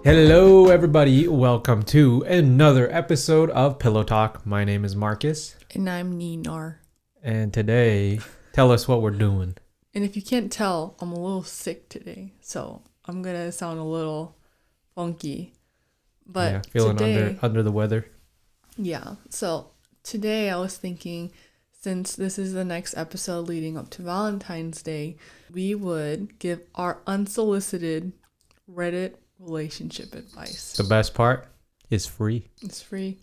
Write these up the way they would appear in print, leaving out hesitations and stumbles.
Hello, everybody. Welcome to another episode of Pillow Talk. My name is Marcus. And I'm Ninar. And today, tell us what we're doing. And if you can't tell, I'm a little sick today. So I'm going to sound a little funky. But yeah, feeling today, under the weather. Yeah. So today I was thinking, since this is the next episode leading up to Valentine's Day, we would give our unsolicited Reddit relationship advice. The best part is free. It's free.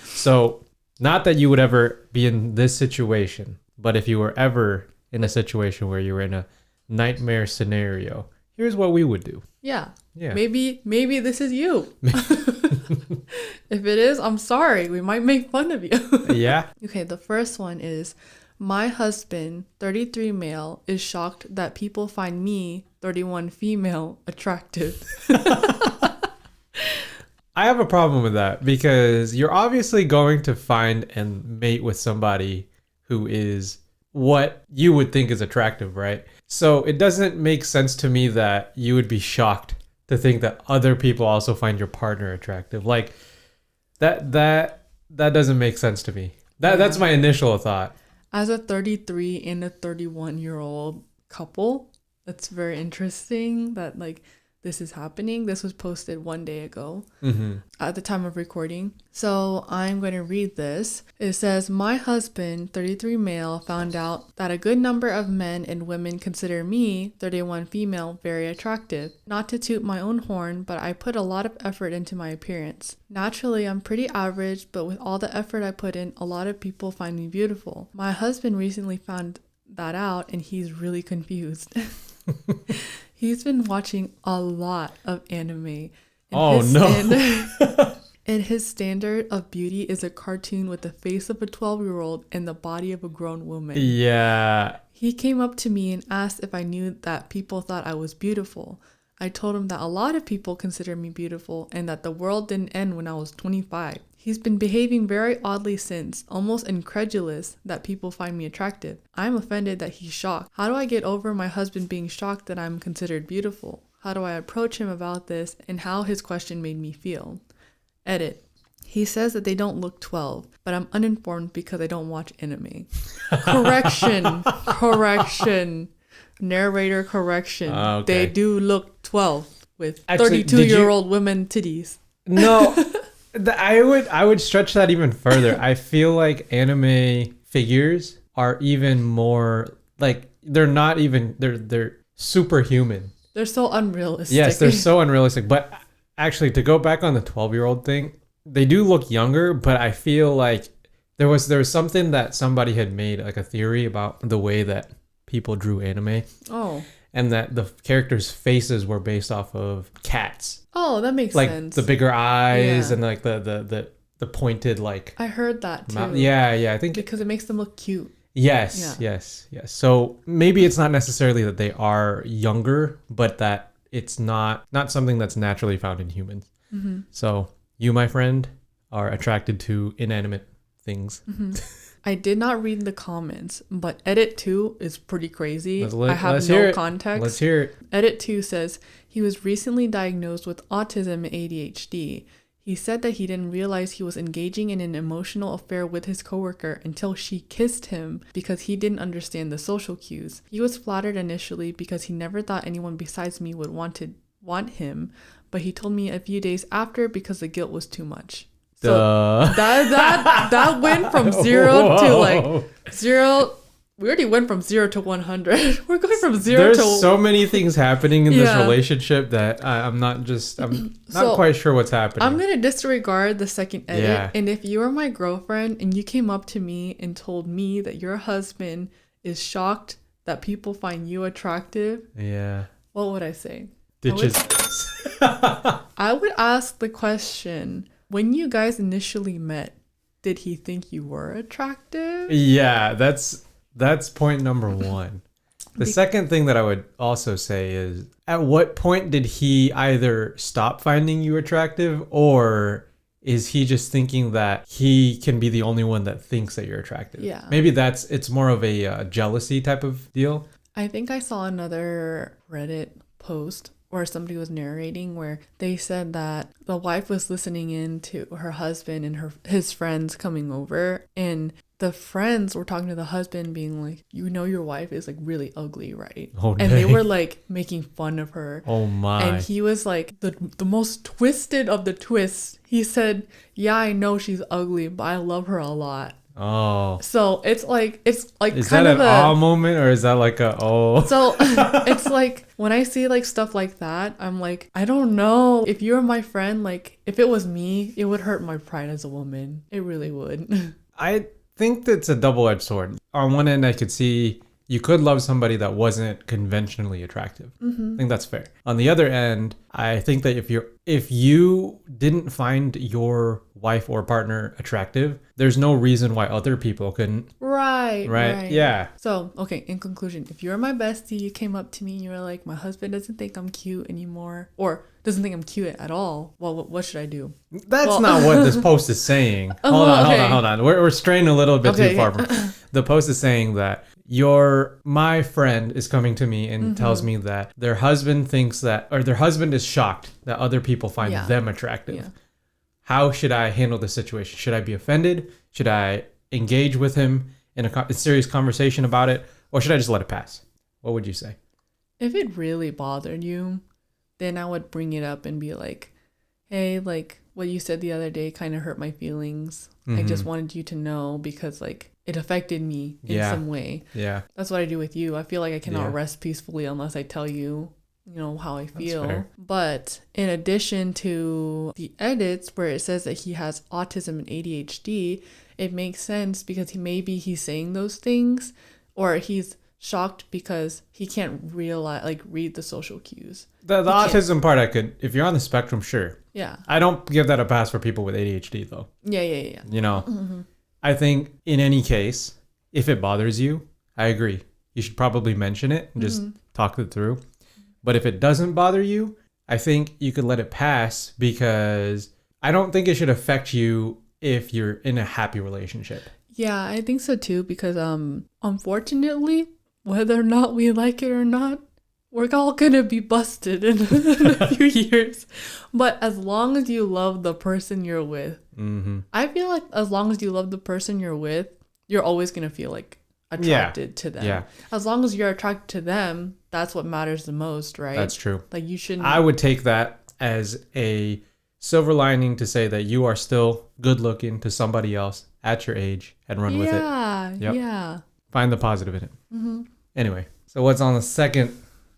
So, not that you would ever be in this situation, but if you were ever in a situation where you were in a nightmare scenario, here's what we would do. Yeah. Yeah. Maybe this is you. If it is, I'm sorry. We might make fun of you. Yeah. Okay, the first one is, my husband, 33 male, is shocked that people find me, 31 female, attractive. I have a problem with that because you're obviously going to find and mate with somebody who is what you would think is attractive, right? So it doesn't make sense to me that you would be shocked to think that other people also find your partner attractive. Like that doesn't make sense to me. That's my initial thought. As a 33 and a 31-year-old couple, that's very interesting that this is happening. This was posted 1 day ago at the time of recording. So I'm going to read this. It says, my husband, 33 male, found out that a good number of men and women consider me, 31 female, very attractive. Not to toot my own horn, but I put a lot of effort into my appearance. Naturally, I'm pretty average, but with all the effort I put in, a lot of people find me beautiful. My husband recently found that out and he's really confused. He's been watching a lot of anime. And his standard of beauty is a cartoon with the face of a 12-year-old and the body of a grown woman. Yeah. He came up to me and asked if I knew that people thought I was beautiful. I told him that a lot of people consider me beautiful and that the world didn't end when I was 25. He's been behaving very oddly since, almost incredulous that people find me attractive. I'm offended that he's shocked. How do I get over my husband being shocked that I'm considered beautiful? How do I approach him about this and how his question made me feel? Edit. He says that they don't look 12, but I'm uninformed because I don't watch anime. Correction. Narrator correction. Okay. They do look 12 with 32-year-old women titties. No. I would stretch that even further. I feel like anime figures are even more like they're superhuman. They're so unrealistic. Yes, they're so unrealistic. But actually, to go back on the 12-year-old thing, they do look younger, but I feel like there was something that somebody had made like a theory about the way that people drew anime. Oh. And that the characters' faces were based off of cats. Oh, that makes sense. Like the bigger eyes and like the pointed like. I heard that too. Yeah. I think because it makes them look cute. Yes. So maybe it's not necessarily that they are younger, but that it's not something that's naturally found in humans. Mm-hmm. So you, my friend, are attracted to inanimate things. Mm-hmm. I did not read the comments, but edit 2 is pretty crazy. I have no context. Let's hear it. Edit 2 says, he was recently diagnosed with autism and ADHD. He said that he didn't realize he was engaging in an emotional affair with his coworker until she kissed him because he didn't understand the social cues. He was flattered initially because he never thought anyone besides me would want him, but he told me a few days after because the guilt was too much. So that went from 0 to 0. We already went from 0 to 100. We're going from 0 to... There's so many things happening in this relationship that I'm not quite sure what's happening. I'm going to disregard the second edit. Yeah. And if you were my girlfriend and you came up to me and told me that your husband is shocked that people find you attractive, what would I say? I would ask the question... When you guys initially met, did he think you were attractive? Yeah, that's point number one. The second thing that I would also say is, at what point did he either stop finding you attractive, or is he just thinking that he can be the only one that thinks that you're attractive? Yeah. Maybe it's more of a jealousy type of deal. I think I saw another Reddit post or somebody was narrating where they said that the wife was listening in to her husband and his friends coming over, and the friends were talking to the husband being like, you know, your wife is like really ugly, right? Oh, and they dang. were like making fun of her. Oh my. And he was like the most twisted of the twists. He said, yeah, I know she's ugly, but I love her a lot. Oh. So it's like Is kind that of an awe moment, or is that like a oh? So it's like when I see like stuff like that, I'm like, I don't know. If you're my friend, like if it was me, it would hurt my pride as a woman. It really would. I think that's a double-edged sword. On one end, I could see you could love somebody that wasn't conventionally attractive. I think that's fair. On the other end, I think that if you didn't find your wife or partner attractive, there's no reason why other people couldn't. Right. Yeah. So, okay, in conclusion, if you're my bestie, you came up to me and you were like, my husband doesn't think I'm cute anymore, or doesn't think I'm cute at all, well, what should I do? That's not what this post is saying. Hold on. We're straying a little bit too far from the post is saying that my friend is coming to me and tells me that their husband thinks that, or their husband is shocked that other people find them attractive. Yeah. How should I handle the situation? Should I be offended? Should I engage with him in a serious conversation about it? Or should I just let it pass? What would you say? If it really bothered you, then I would bring it up and be like, hey, like what you said the other day kind of hurt my feelings. I just wanted you to know because like it affected me in some way. Yeah. That's what I do with you. I feel like I cannot rest peacefully unless I tell you, you know, how I feel. But in addition to the edits where it says that he has autism and ADHD, it makes sense because he's saying those things, or he's shocked because he can't read the social cues. The autism part I could, if you're on the spectrum, sure. Yeah. I don't give that a pass for people with ADHD though. Yeah. You know, I think in any case, if it bothers you, I agree. You should probably mention it and just talk it through. But if it doesn't bother you, I think you could let it pass because I don't think it should affect you if you're in a happy relationship. Yeah, I think so too because unfortunately, whether or not we like it or not, we're all gonna be busted in a few years. But as long as you love the person you're with, I feel like as long as you love the person you're with, you're always gonna feel like attracted to them. Yeah. As long as you're attracted to them, that's what matters the most, right? That's true. Like you shouldn't. I would take that as a silver lining to say that you are still good looking to somebody else at your age and run with it. Yeah. Find the positive in it. Anyway, so what's on the second?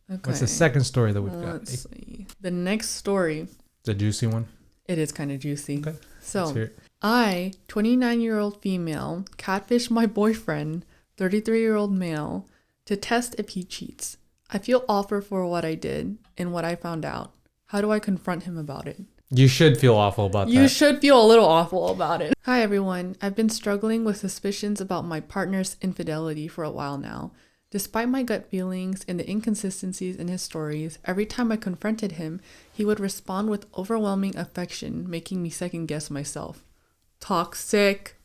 Okay. What's the second story that we've got? Let's see. The next story. It's a juicy one. It is kind of juicy. Okay. So, I, 29-year-old female, catfish my boyfriend, 33-year-old male, to test if he cheats. I feel awful for what I did and what I found out. How do I confront him about it? You should feel awful about that. You should feel a little awful about it. Hi, everyone. I've been struggling with suspicions about my partner's infidelity for a while now. Despite my gut feelings and the inconsistencies in his stories, every time I confronted him, he would respond with overwhelming affection, making me second guess myself. Toxic.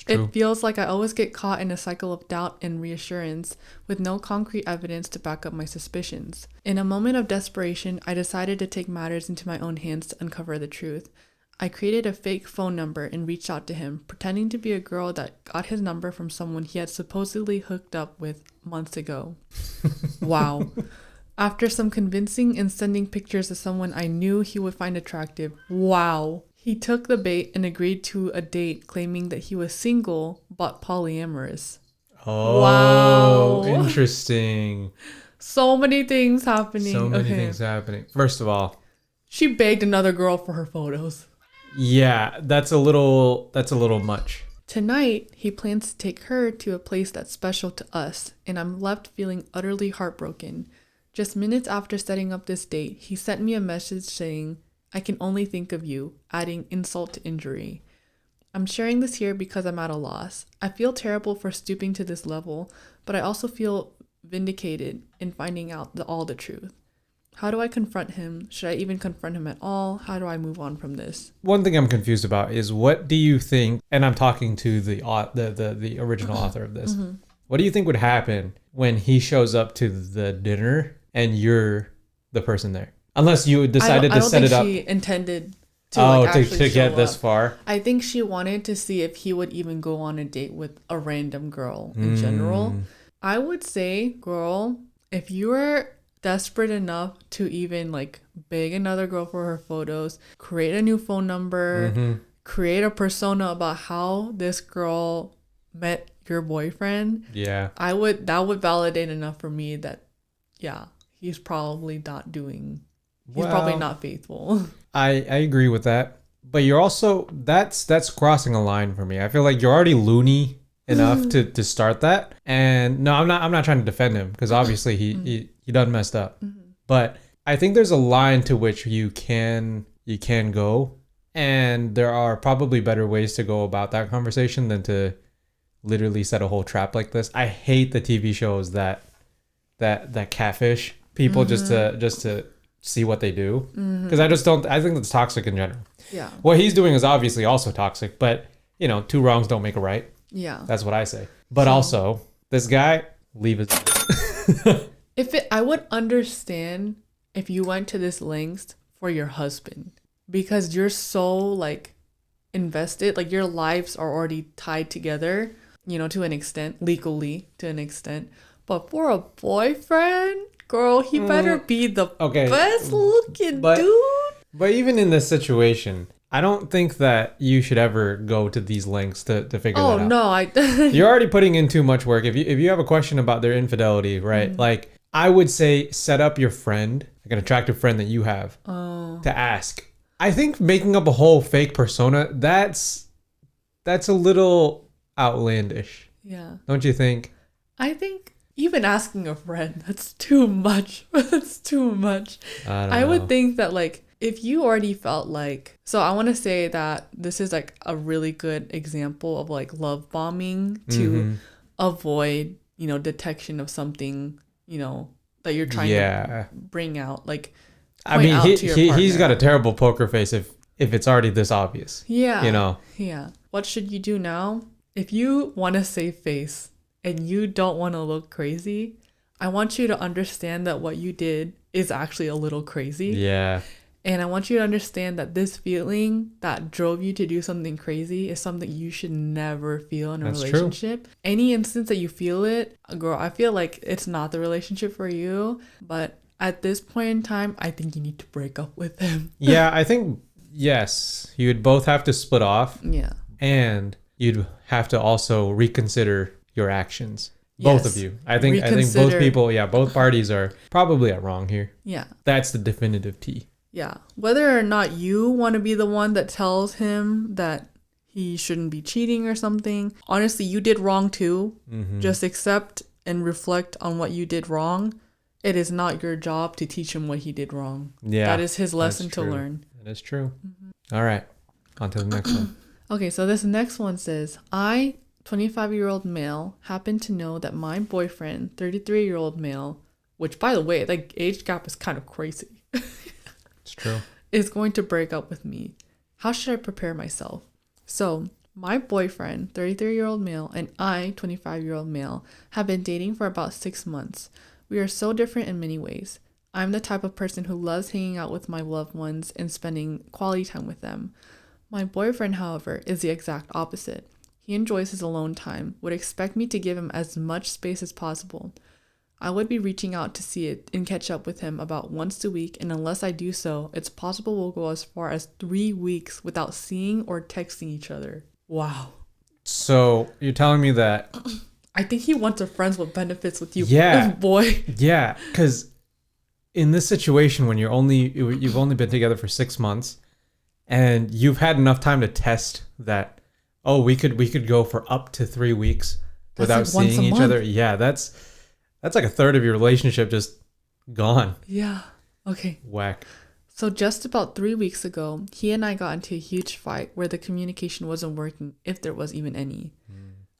It feels like I always get caught in a cycle of doubt and reassurance with no concrete evidence to back up my suspicions. In a moment of desperation, I decided to take matters into my own hands to uncover the truth. I created a fake phone number and reached out to him, pretending to be a girl that got his number from someone he had supposedly hooked up with months ago. Wow. After some convincing and sending pictures of someone I knew he would find attractive, wow. He took the bait and agreed to a date, claiming that he was single but polyamorous. Oh, wow. Interesting. So many things happening. Things happening. First of all, she begged another girl for her photos. Yeah, that's a little much. Tonight, he plans to take her to a place that's special to us, and I'm left feeling utterly heartbroken. Just minutes after setting up this date, he sent me a message saying, I can only think of you, adding insult to injury. I'm sharing this here because I'm at a loss. I feel terrible for stooping to this level, but I also feel vindicated in finding out all the truth. How do I confront him? Should I even confront him at all? How do I move on from this? One thing I'm confused about is what do you think, and I'm talking to the original author of this, what do you think would happen when he shows up to the dinner and you're the person there. Unless you decided to set it up. I don't think she intended to like actually to get show this up. far. I think she wanted to see if he would even go on a date with a random girl in general. I would say, girl, if you were desperate enough to even like beg another girl for her photos, create a new phone number, create a persona about how this girl met your boyfriend. Yeah. That would validate enough for me that, yeah, he's probably not faithful. I agree with that. But you're also, that's crossing a line for me. I feel like you're already loony enough to start that. And no, I'm not trying to defend him, because obviously he done messed up. But I think there's a line to which you can go, and there are probably better ways to go about that conversation than to literally set a whole trap like this. I hate the TV shows that catfish people just to see what they do, because I think that's toxic in general. Yeah. What he's doing is obviously also toxic, but you know, two wrongs don't make a right. Yeah. That's what I say. But also, this guy, leave it. I would understand if you went to this length for your husband, because you're so like invested, like your lives are already tied together, you know, to an extent, legally to an extent. But for a boyfriend, girl, he better be the best looking dude. But even in this situation, I don't think that you should ever go to these lengths to figure that out. Oh no, you're already putting in too much work. If you have a question about their infidelity, right? Like, I would say set up your friend, like an attractive friend that you have, to ask. I think making up a whole fake persona, that's a little outlandish. Yeah. Don't you think? I think even asking a friend, that's too much. That's too much. I would think that like, if you already felt like, so I want to say that this is like a really good example of like love bombing to avoid, you know, detection of something, you know, that you're trying to bring out. Like, I mean, he's got a terrible poker face if it's already this obvious. Yeah. You know? Yeah. What should you do now? If you want to save face and you don't want to look crazy, I want you to understand that what you did is actually a little crazy. Yeah. And I want you to understand that this feeling that drove you to do something crazy is something you should never feel in a relationship. True. Any instance that you feel it, girl, I feel like it's not the relationship for you. But at this point in time, I think you need to break up with him. Yeah, I think, yes, you would both have to split off. Yeah. And you'd have to also reconsider your actions. Both of you. I think both people, both parties are probably at wrong here. Yeah. That's the definitive T. Yeah. Whether or not you want to be the one that tells him that he shouldn't be cheating or something, honestly, you did wrong too. Just accept and reflect on what you did wrong. It is not your job to teach him what he did wrong. Yeah. That is his lesson to learn. That is true. All right. On to the next one. Okay, so this next one says, I, 25-year-old male, happen to know that my boyfriend, 33-year-old male, which by the way, like age gap is kind of crazy. It's true. Is going to break up with me. How should I prepare myself? So, my boyfriend, 33-year-old male, and I, 25-year-old male, have been dating for about 6 months. We are so different in many ways. I'm the type of person who loves hanging out with my loved ones and spending quality time with them. My boyfriend, however, is the exact opposite. He enjoys his alone time, would expect me to give him as much space as possible. I would be reaching out to see it and catch up with him about once a week, and unless I do so, it's possible we'll go as far as 3 weeks without seeing or texting each other. Wow. So you're telling me that... I think he wants a friends with benefits with you, boy. Yeah, because in this situation when you've only been together for 6 months, and you've had enough time to test that, we could go for up to 3 weeks without like seeing each other. Yeah, that's like a third of your relationship just gone. Yeah. Okay. Whack. So just about 3 weeks ago, he and I got into a huge fight where the communication wasn't working, if there was even any.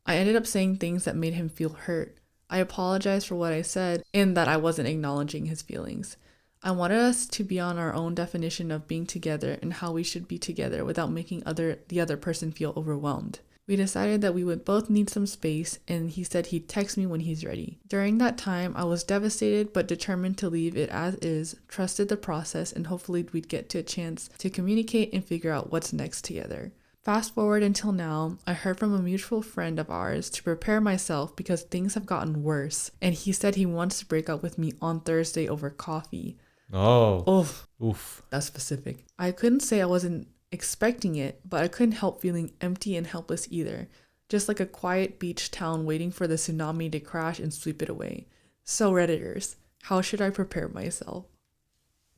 I ended up saying things that made him feel hurt. I apologized for what I said and that I wasn't acknowledging his feelings. I wanted us to be on our own definition of being together and how we should be together without making the other person feel overwhelmed. We decided that we would both need some space, and he said he'd text me when he's ready. During that time, I was devastated but determined to leave it as is, trusted the process, and hopefully we'd get to a chance to communicate and figure out what's next together. Fast forward until now, I heard from a mutual friend of ours to prepare myself because things have gotten worse, and he said he wants to break up with me on Thursday over coffee. Oh. Oof. That's specific. I couldn't say I wasn't expecting it, but I couldn't help feeling empty and helpless either. Just like a quiet beach town waiting for the tsunami to crash and sweep it away. So Redditors, how should I prepare myself?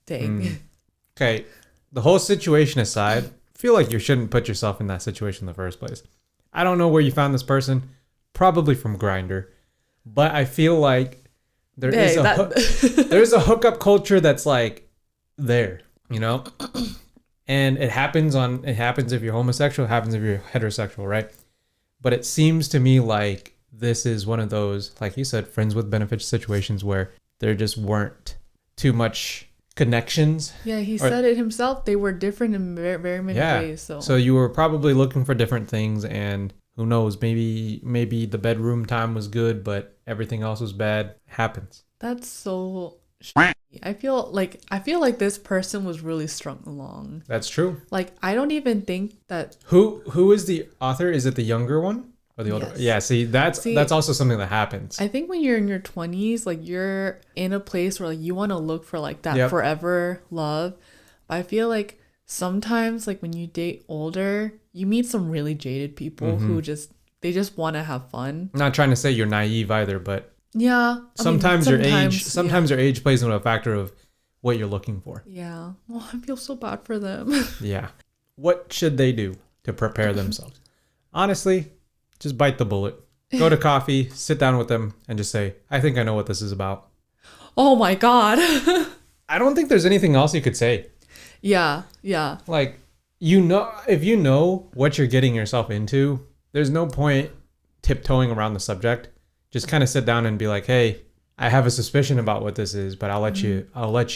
Dang. Okay, the whole situation aside, I feel like you shouldn't put yourself in that situation in the first place. I don't know where you found this person, probably from Grindr, but I feel like there's a hookup culture that's like there, you know? And it happens if you're homosexual, it happens if you're heterosexual, right? But it seems to me like this is one of those, like you said, friends with benefits situations where there just weren't too much connections. Yeah, he said it himself. They were different in very, very many ways. So you were probably looking for different things, and who knows, maybe the bedroom time was good, but everything else was bad. Happens. That's so shitty. I feel like this person was really strung along. That's true. Like, I don't even think that... Who is the author? Is it the younger one or the older? Yes. Yeah, that's also something that happens. I think when you're in your 20s, like, you're in a place where like you want to look for like that forever love. But I feel like sometimes like when you date older, you meet some really jaded people who just want to have fun. I'm not trying to say you're naive either, but yeah, sometimes your age plays into a factor of what you're looking for. Yeah. Oh, I feel so bad for them. Yeah. What should they do to prepare themselves? Honestly, just bite the bullet. Go to coffee, sit down with them, and just say, I think I know what this is about. Oh my God. I don't think there's anything else you could say. Yeah. Yeah. Like, if you know what you're getting yourself into, there's no point tiptoeing around the subject. Just kind of sit down and be like, hey, I have a suspicion about what this is, but I'll let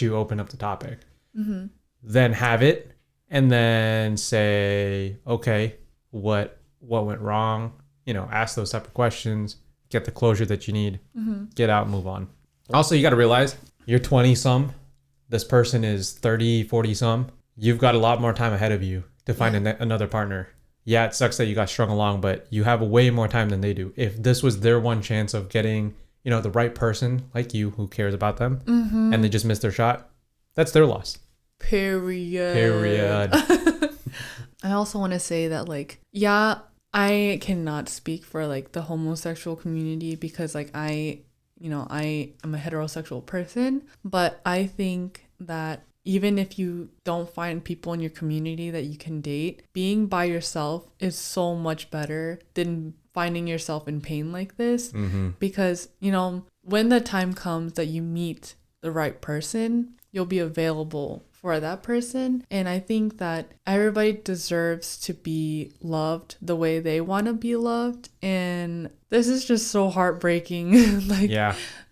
you open up the topic. Mm-hmm. Then have it, and then say, okay, what went wrong? You know, ask those type of questions, get the closure that you need, get out and move on. Also, you got to realize you're 20 some, this person is 30, 40 some. You've got a lot more time ahead of you to find another partner. Yeah, it sucks that you got strung along, but you have way more time than they do. If this was their one chance of getting, you know, the right person like you who cares about them, and they just missed their shot, that's their loss. Period. I also want to say that, like, yeah, I cannot speak for like the homosexual community because like I am a heterosexual person, but I think that even if you don't find people in your community that you can date, being by yourself is so much better than finding yourself in pain like this. Because, you know, when the time comes that you meet the right person, you'll be available for that person. And I think that everybody deserves to be loved the way they want to be loved. And this is just so heartbreaking. Like,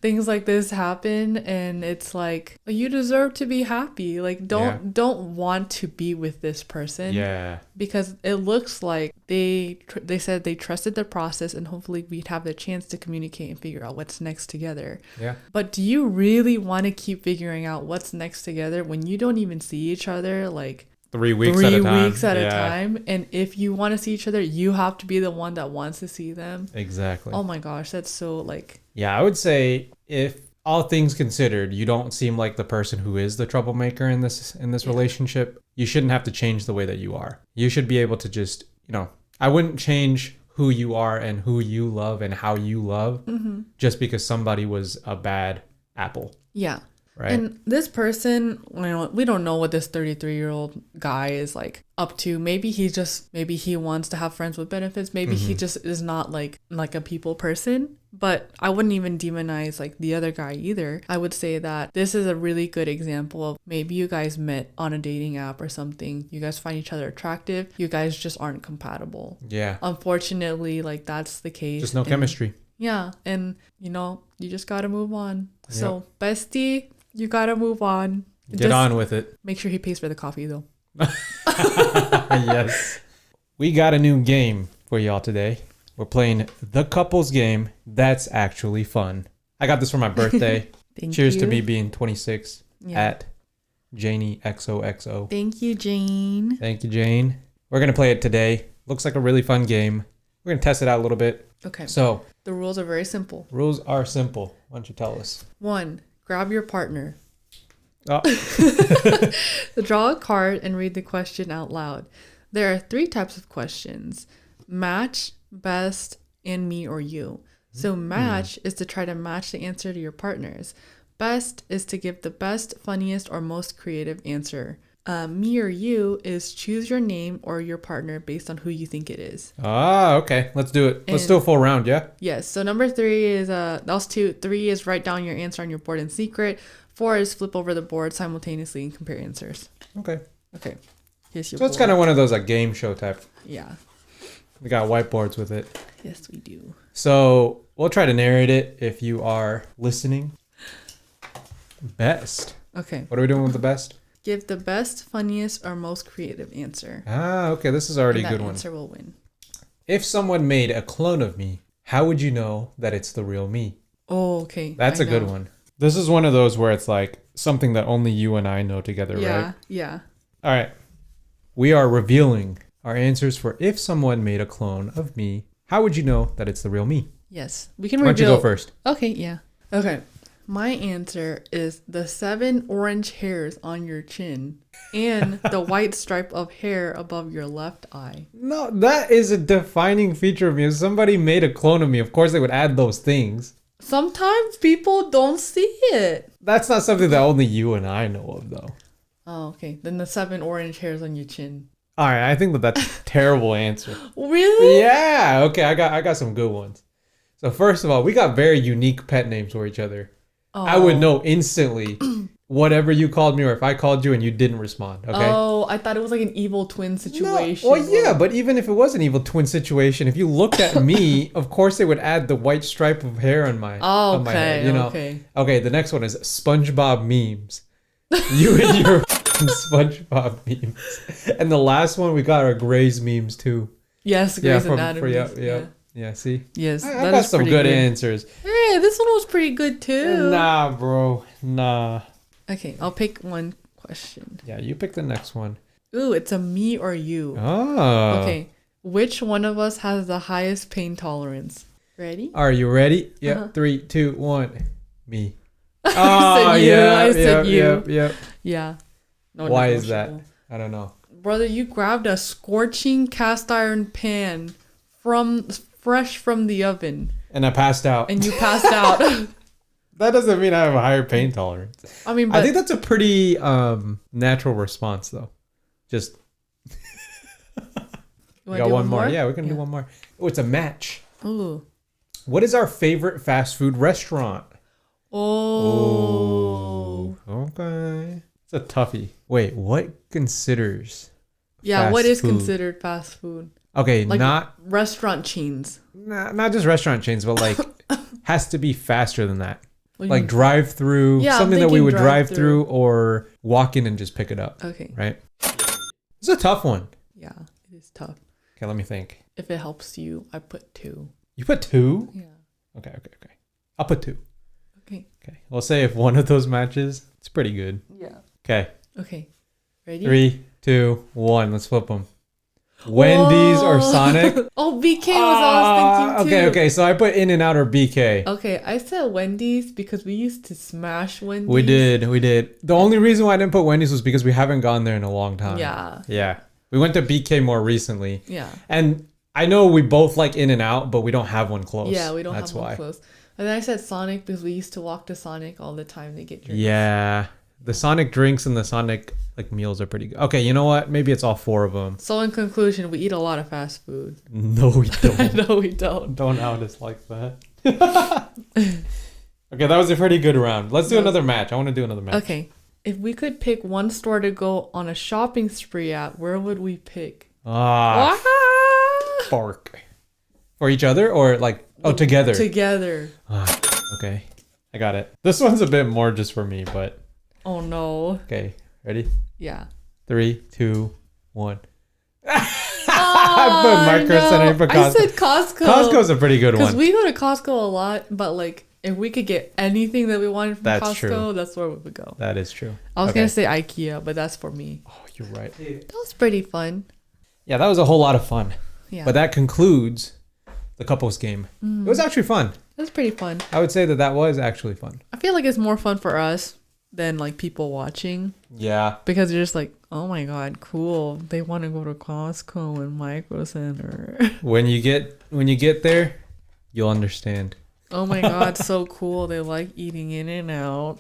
things like this happen, and it's like, you deserve to be happy. Like, don't want to be with this person. Yeah. Because it looks like they said they trusted the process, and hopefully we'd have the chance to communicate and figure out what's next together. Yeah. But do you really want to keep figuring out what's next together when you don't even see each other like 3 weeks at a time? And if you want to see each other, you have to be the one that wants to see them. Exactly. Oh my gosh, that's so like... Yeah, I would say if all things considered, you don't seem like the person who is the troublemaker in this relationship, you shouldn't have to change the way that you are. You should be able to just, you know, I wouldn't change who you are and who you love and how you love just because somebody was a bad apple. Yeah. Right. And this person, we don't know what this 33-year-old guy is like up to. Maybe he wants to have friends with benefits. Maybe he just is not like a people person. But I wouldn't even demonize like the other guy either. I would say that this is a really good example of maybe you guys met on a dating app or something. You guys find each other attractive. You guys just aren't compatible. Yeah. Unfortunately, like that's the case. Just no chemistry. Yeah. And you know, you just got to move on. Yep. So bestie, you got to move on. Get on with it. Make sure he pays for the coffee though. Yes. We got a new game for y'all today. We're playing the couples game. That's actually fun. I got this for my birthday. Cheers to me being 26 at Janie XOXO. Thank you, Jane. Thank you, Jane. We're going to play it today. Looks like a really fun game. We're going to test it out a little bit. Okay. So, the rules are very simple. Rules are simple. Why don't you tell us? 1, grab your partner. Oh. Draw a card and read the question out loud. There are 3 types of questions. Match, best, and me or you. So match is to try to match the answer to your partner's. Best is to give the best, funniest, or most creative answer. Me or you is choose your name or your partner based on who you think it is. Ah, okay. Let's do it. Let's do a full round, yeah? Yes. So number 3 is, that was 2. 3 is write down your answer on your board in secret. 4 is flip over the board simultaneously and compare answers. Okay. Okay. Here's your So it's kind of one of those like game show type. Yeah. We got whiteboards with it. Yes, we do. So we'll try to narrate it if you are listening. Best. Okay. What are we doing with the best? Give the best, funniest, or most creative answer. Ah, okay. This is already a good one. That answer will win. If someone made a clone of me, how would you know that it's the real me? Oh, okay. That's a good one. This is one of those where it's like something that only you and I know together, right? Yeah, yeah. All right. We are revealing our answers for if someone made a clone of me, how would you know that it's the real me? Yes. We can reveal. Why don't you go first? Okay, yeah. Okay. My answer is the 7 orange hairs on your chin and the white stripe of hair above your left eye. No, that is a defining feature of me. If somebody made a clone of me, of course they would add those things. Sometimes people don't see it. That's not something that only you and I know of, though. Oh, okay. Then the 7 orange hairs on your chin. All right, I think that's a terrible answer. Really? Yeah. Okay, I got some good ones. So first of all, we got very unique pet names for each other. Oh. I would know instantly whatever you called me or if I called you and you didn't respond. Okay. Oh, I thought it was like an evil twin situation. No. Well, yeah, but even if it was an evil twin situation, if you looked at me, of course they would add the white stripe of hair on my on my head. You know. Okay. The next one is SpongeBob memes. You and your SpongeBob memes. And the last one we got are Grey's memes too. Yes, Grey's Anatomy. Yeah, see? Yes, I got some good answers. Hey, this one was pretty good too. Nah, bro. Nah. Okay, I'll pick one question. Yeah, you pick the next one. Ooh, it's a me or you. Oh. Okay. Which one of us has the highest pain tolerance? Ready? Are you ready? Yeah. 3, 2, 1. Me. I said you. I said you. Yep. Yeah. No, why is that? I don't know. Brother, you grabbed a scorching cast iron pan fresh from the oven. And I passed out. And you passed out. That doesn't mean I have a higher pain tolerance. I mean, I think that's a pretty natural response, though. Just. We got one more. Yeah, we can do one more. Oh, it's a match. Ooh. What is our favorite fast food restaurant? Oh. Okay. It's a toughie. Wait, what considers? What is considered fast food? Okay, like not restaurant chains. Not just restaurant chains, but like has to be faster than that. Like drive through, something that we would drive through or walk in and just pick it up. Okay. Right? It's a tough one. Yeah, it is tough. Okay, let me think. If it helps you, I put 2. You put 2? Yeah. Okay. I'll put 2. Okay. We'll say if one of those matches, it's pretty good. Yeah. Okay. Ready? 3, 2, 1. Let's flip them. Wendy's or Sonic? Oh, BK was what I was thinking too. Okay. So I put In-N-Out or BK. Okay, I said Wendy's because we used to smash Wendy's. We did. The only reason why I didn't put Wendy's was because we haven't gone there in a long time. Yeah. We went to BK more recently. Yeah. And I know we both like In-N-Out, but we don't have one close. Yeah, we don't have one close. And then I said Sonic because we used to walk to Sonic all the time to get drinks. Yeah. The Sonic drinks and the Sonic meals are pretty good. Okay, you know what? Maybe it's all 4 of them. So in conclusion, we eat a lot of fast food. No, we don't. No, we don't. Don't out us like that. Okay, that was a pretty good round. Let's do another match. I want to do another match. Okay. If we could pick one store to go on a shopping spree at, where would we pick? Bark. For each other or together? Together. Okay. I got it. This one's a bit more just for me, but. Oh no. Okay. Ready? Yeah. 3, 2, 1. I put Micro Center, you put Costco. I said Costco. Costco's a pretty good one. Because we go to Costco a lot, but like if we could get anything that we wanted from That's Costco, true. that's where we would go. That is true. I was gonna say IKEA, but that's for me. Oh, you're right. That was pretty fun. Yeah, that was a whole lot of fun. Yeah. But that concludes the couples game. It was actually fun. It was pretty fun. I would say that was actually fun. I feel like it's more fun for us than like people watching. Yeah. Because you're just like, oh my god, cool. They want to go to Costco and Micro Center. When you get there, you'll understand. Oh my god, so cool. They like eating In-N-Out.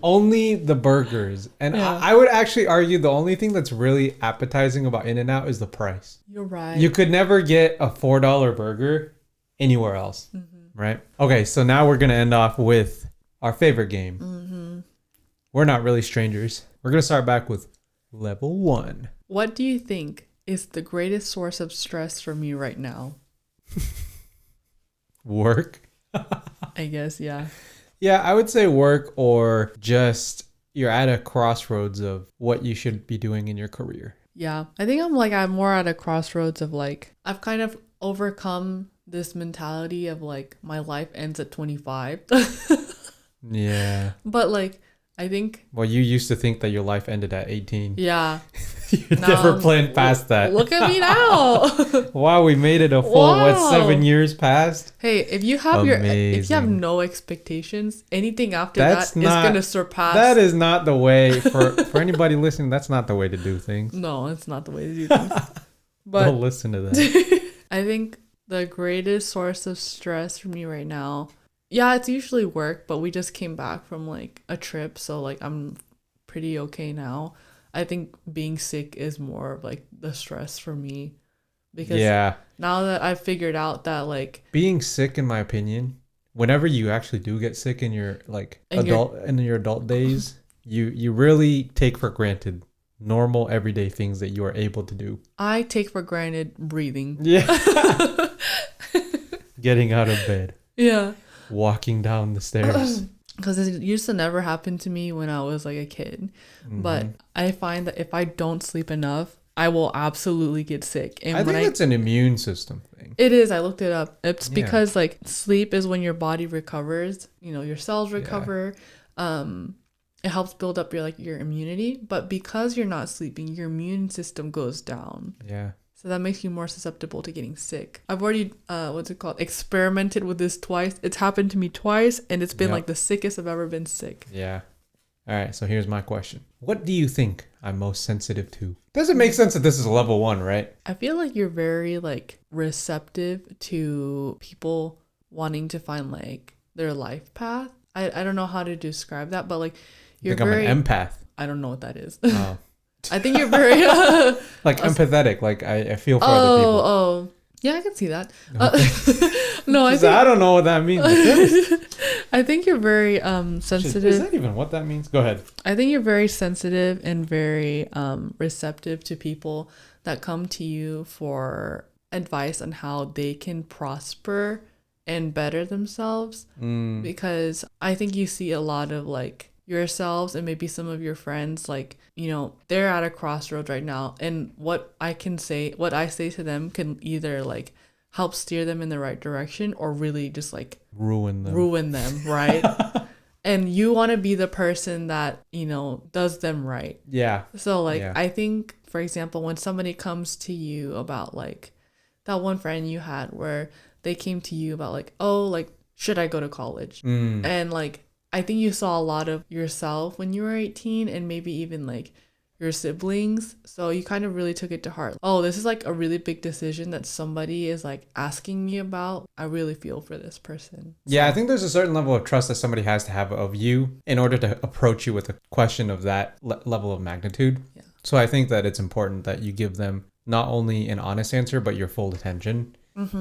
Only the burgers. And Yeah. I would actually argue the only thing that's really appetizing about In-N-Out is the price. You're right. You could never get a $4 burger anywhere else, right? Okay, so now we're going to end off with our favorite game. We're not really strangers. We're going to start back with level 1. What do you think is the greatest source of stress for me right now? Work. I guess, yeah. Yeah, I would say work, or just you're at a crossroads of what you should be doing in your career. Yeah. I think I'm more at a crossroads of like, I've kind of overcome this mentality of like my life ends at 25. Yeah. But like, I think, Well, you used to think that your life ended at 18. yeah. You Now never I'm- planned past that. Look at me now. Wow, we made it a full, Wow. 7 years past? Hey, if you have if you have Amazing. no expectations, anything after That's that is not- gonna surpass. That is not the way, for anybody listening, that's not the way to do things. No, it's not the way to do things. But Don't listen to that. I think the greatest source of stress for me right now, yeah, it's usually work, but we just came back from like a trip, so like I'm pretty okay now. I think being sick is more of like the stress for me, because Yeah. now that I've figured out that like Being sick, in my opinion, whenever you actually do get sick in your in your adult days, you really take for granted normal everyday things that you are able to do. I take for granted breathing. Yeah. Getting out of bed, Yeah. walking down the stairs. Because it used to never happen to me when I was like a kid. But I find that if I don't sleep enough, I will absolutely get sick. And I think it's an immune system thing. it is, I looked it up. It's Yeah. because like sleep is when your body recovers, you know, your cells recover. It helps build up your immunity. But because you're not sleeping, your immune system goes down. Yeah. So that makes you more susceptible to getting sick. I've already, experimented with this twice. It's happened to me twice, and it's been Yep. like the sickest I've ever been sick. Yeah. All right, so here's my question. What do you think I'm most sensitive to? Does it make sense that this is level 1, right? I feel like you're very like receptive to people wanting to find like their life path. I don't know how to describe that, but like you're I think very I'm an empath. I don't know what that is. Oh. I think you're very Like empathetic. Like I feel for other people. oh. Yeah, I can see that. No, I I think don't know what that means. I think you're very Is sensitive. that even what that means? Go ahead. I think you're very sensitive and very receptive to people that come to you for advice on how they can prosper and better themselves. Because I think you see a lot of like yourselves and maybe some of your friends, like, you know, they're at a crossroads right now, and what I say to them can either like help steer them in the right direction or really just like Ruin them. right? And you want to be the person that, you know, does them right. Yeah. So like Yeah. I think, for example, when somebody comes to you about like that one friend you had where they came to you about like, oh, like, should I go to college? And like I think you saw a lot of yourself when you were 18 and maybe even like your siblings. So you kind of really took it to heart. Oh, this is like a really big decision that somebody is like asking me about. I really feel for this person. Yeah, I think there's a certain level of trust that somebody has to have of you in order to approach you with a question of that level of magnitude. Yeah. So I think that it's important that you give them not only an honest answer, but your full attention.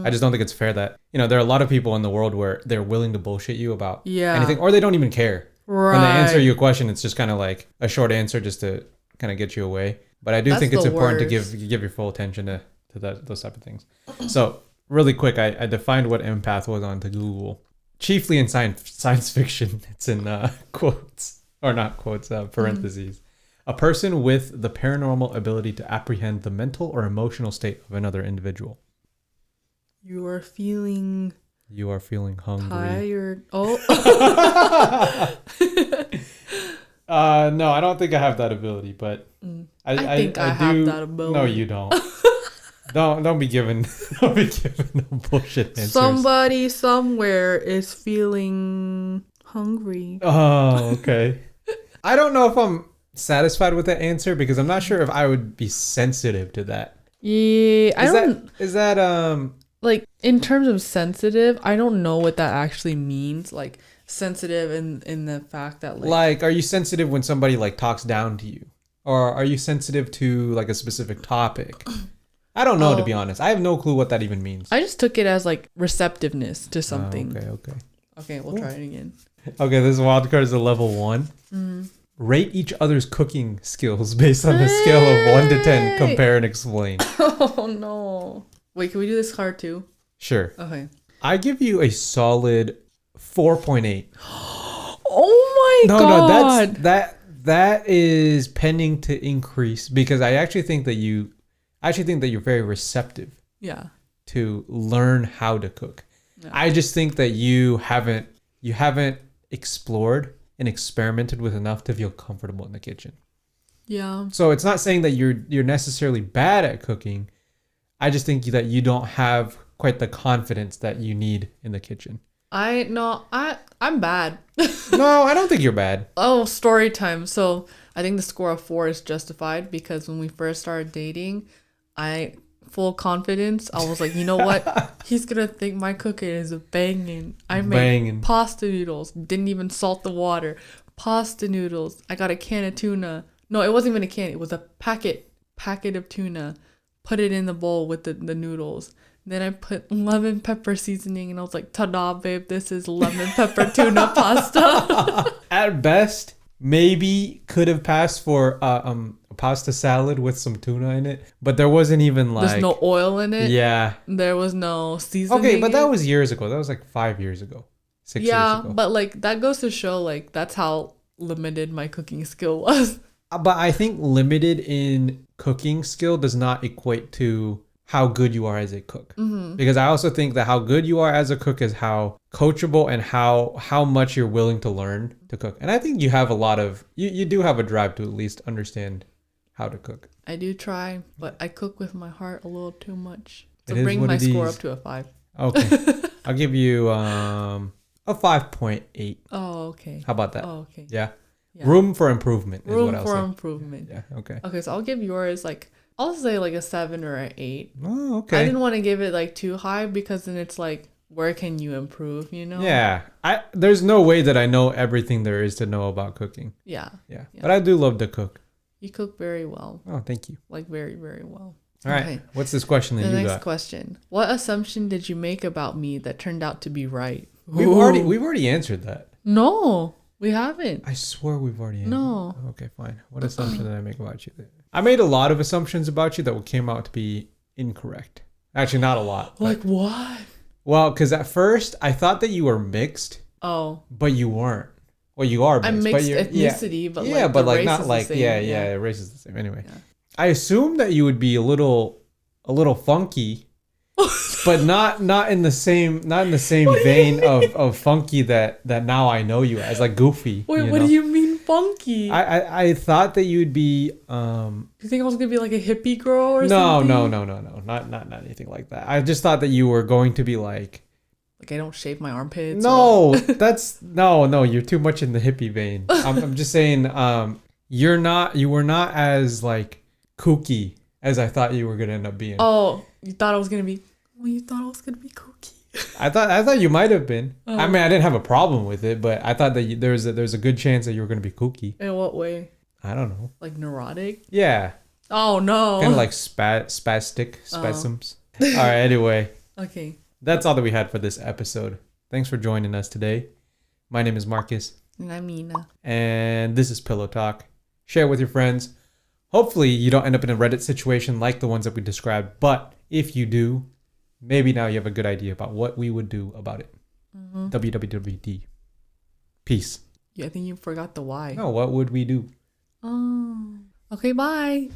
I just don't think it's fair that, you know, there are a lot of people in the world where they're willing to bullshit you about anything, or they don't even care. Right. When they answer you a question, it's just kind of like a short answer just to kind of get you away. But I do think it's important to give your full attention to those type of things. So really quick, I defined what empath was onto Google. Chiefly in science fiction. It's in quotes, or not quotes, parentheses. A person with the paranormal ability to apprehend the mental or emotional state of another individual. You are feeling hungry. tired. Oh. No, I don't think I have that ability, but I think I have that ability. No, you don't. don't be giving no bullshit answers. Somebody somewhere is feeling hungry. Oh, okay. I don't know if I'm satisfied with that answer because I'm not sure if I would be sensitive to that. Yeah, Is that like in terms of sensitive, I don't know what that actually means. Like sensitive in the fact that like are you sensitive when somebody like talks down to you, or are you sensitive to like a specific topic? I don't know, to be honest. I have no clue what that even means. I just took it as like receptiveness to something. Okay, we'll try it again. Okay, this wild card is a level 1. Rate each other's cooking skills based on a scale of 1 to 10. Compare and explain. Oh no. Wait, can we do this card too? Sure. Okay. I give you a solid 4.8. Oh my god. No, that is pending to increase because I actually think that you're very receptive. Yeah. To learn how to cook. Yeah. I just think that you haven't explored and experimented with enough to feel comfortable in the kitchen. Yeah. So it's not saying that you're necessarily bad at cooking. I just think that you don't have quite the confidence that you need in the kitchen. I'm bad. No, I don't think you're bad. Oh, story time. So I think the score of 4 is justified because when we first started dating, full confidence, I was like, you know what? He's gonna think my cooking is banging. I made pasta noodles, didn't even salt the water. Pasta noodles. I got a can of tuna. No, it wasn't even a can. It was a packet of tuna. Put it in the bowl with the noodles. Then I put lemon pepper seasoning and I was like, ta-da, babe, this is lemon pepper tuna pasta. At best, maybe could have passed for a pasta salad with some tuna in it, but there wasn't even like... There's no oil in it? Yeah. There was no seasoning. Okay, but that was years ago. That was like 5 years ago. 6 years ago. Yeah, but like that goes to show like that's how limited my cooking skill was. But I think limited in cooking skill does not equate to how good you are as a cook. Mm-hmm. Because I also think that how good you are as a cook is how coachable and how much you're willing to learn to cook. And I think you have a lot of... You do have a drive to at least understand how to cook. I do try, but I cook with my heart a little too much. So bring my score up to a 5. Okay. I'll give you a 5.8. Oh, okay. How about that? Oh, okay. Yeah. Room for improvement is what I'll say. Room for improvement. Yeah, okay. Okay, so I'll give yours like... I'll say like a 7 or an 8. Oh, okay. I didn't want to give it like too high because then it's like, where can you improve, you know? Yeah. There's no way that I know everything there is to know about cooking. Yeah. But I do love to cook. You cook very well. Oh, thank you. Like very, very well. All right. Okay. What's this question that you got? The next question. What assumption did you make about me that turned out to be right? We've already answered that. No, we haven't. I swear we've already answered. No. Okay, fine. What assumption did I make about you? I made a lot of assumptions about you that came out to be incorrect. Actually, not a lot. Like what? Well, because at first I thought that you were mixed. Oh. But you weren't. Well, you are mixed. I'm mixed ethnicity, but yeah, like but the like race not is like the same. yeah, race is the same. Anyway, I assumed that you would be a little funky, but not in the same vein of funky that now I know you as, like goofy. Wait, what do you mean funky? I thought that you'd be You think I was gonna be like a hippie girl or something? No, not anything like that. I just thought that you were going to be like I don't shave my armpits. No, that's no. You're too much in the hippie vein. I'm just saying, you were not as like kooky as I thought you were gonna end up being. Oh, you thought I was gonna be? Well, you thought I was gonna be kooky. I thought you might have been. I mean, I didn't have a problem with it, but I thought that there's a good chance that you were gonna be kooky. In what way? I don't know. Like neurotic? Yeah. Oh no. Kind of like spasms. All right. Anyway. Okay. That's all that we had for this episode. Thanks for joining us today. My name is Marcus. And I'm Nina. And this is Pillow Talk. Share it with your friends. Hopefully you don't end up in a Reddit situation like the ones that we described. But if you do, maybe now you have a good idea about what we would do about it. Mm-hmm. WWWD. Peace. Yeah, I think you forgot the why. No, what would we do? Oh. Okay, bye.